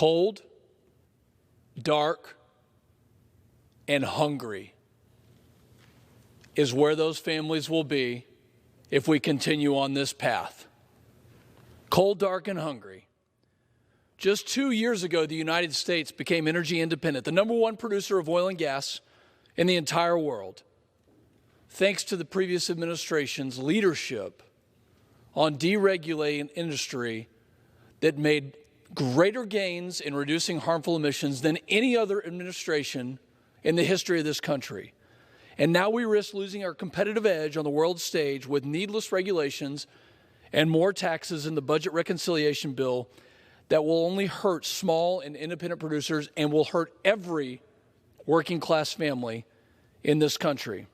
Cold, dark, and hungry is where those families will be if we continue on this path. Cold, dark, and hungry. Just 2 years ago, the United States became energy independent, the #1 producer of oil and gas in the entire world, thanks to the previous administration's leadership on deregulating industry that made greater gains in reducing harmful emissions than any other administration in the history of this country. And now we risk losing our competitive edge on the world stage with needless regulations and more taxes in the budget reconciliation bill that will only hurt small and independent producers and will hurt every working class family in this country.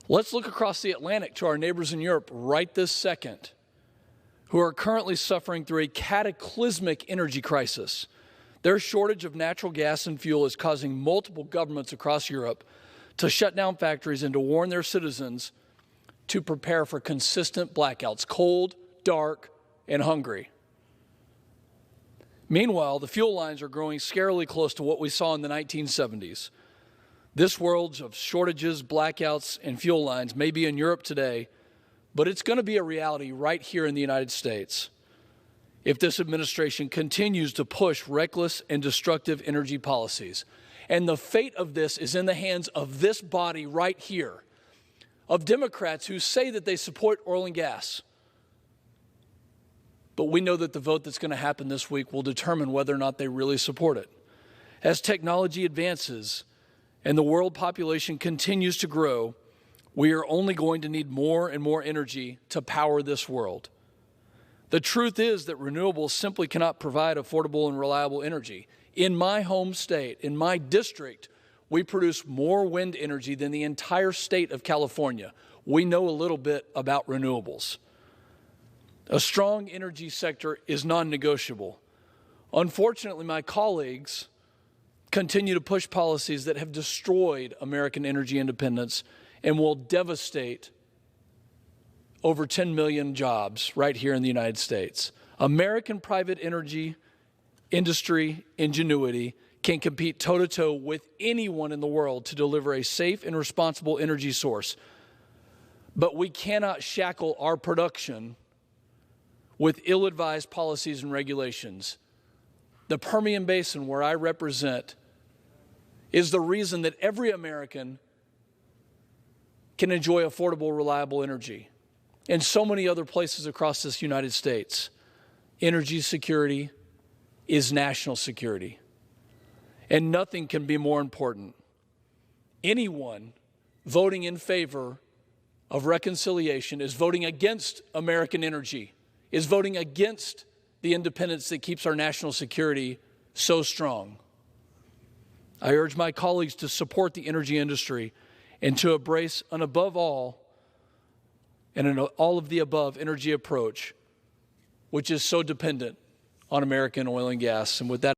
Let's look across the Atlantic to our neighbors in Europe right this second, who are currently suffering through a cataclysmic energy crisis. Their shortage of natural gas and fuel is causing multiple governments across Europe to shut down factories and to warn their citizens to prepare for consistent blackouts, cold, dark, and hungry. Meanwhile, the fuel lines are growing scarily close to what we saw in the 1970s. This world of shortages, blackouts, and fuel lines may be in Europe today, but it's going to be a reality right here in the United States if this administration continues to push reckless and destructive energy policies. And the fate of this is in the hands of this body right here, of Democrats who say that they support oil and gas. But we know that the vote that's going to happen this week will determine whether or not they really support it. As technology advances and the world population continues to grow, we are only going to need more and more energy to power this world. The truth is that renewables simply cannot provide affordable and reliable energy. In my home state, in my district, we produce more wind energy than the entire state of California. We know a little bit about renewables. A strong energy sector is non-negotiable. Unfortunately, my colleagues continue to push policies that have destroyed American energy independence and will devastate over 10 million jobs right here in the United States. American private energy industry ingenuity can compete toe-to-toe with anyone in the world to deliver a safe and responsible energy source. But we cannot shackle our production with ill-advised policies and regulations. The Permian Basin, where I represent, is the reason that every American can enjoy affordable, reliable energy. And so many other places across this United States, energy security is national security. And nothing can be more important. Anyone voting in favor of reconciliation is voting against American energy, is voting against the independence that keeps our national security so strong. I urge my colleagues to support the energy industry and to embrace an above all and an all of the above energy approach, which is so dependent on American oil and gas. And with that,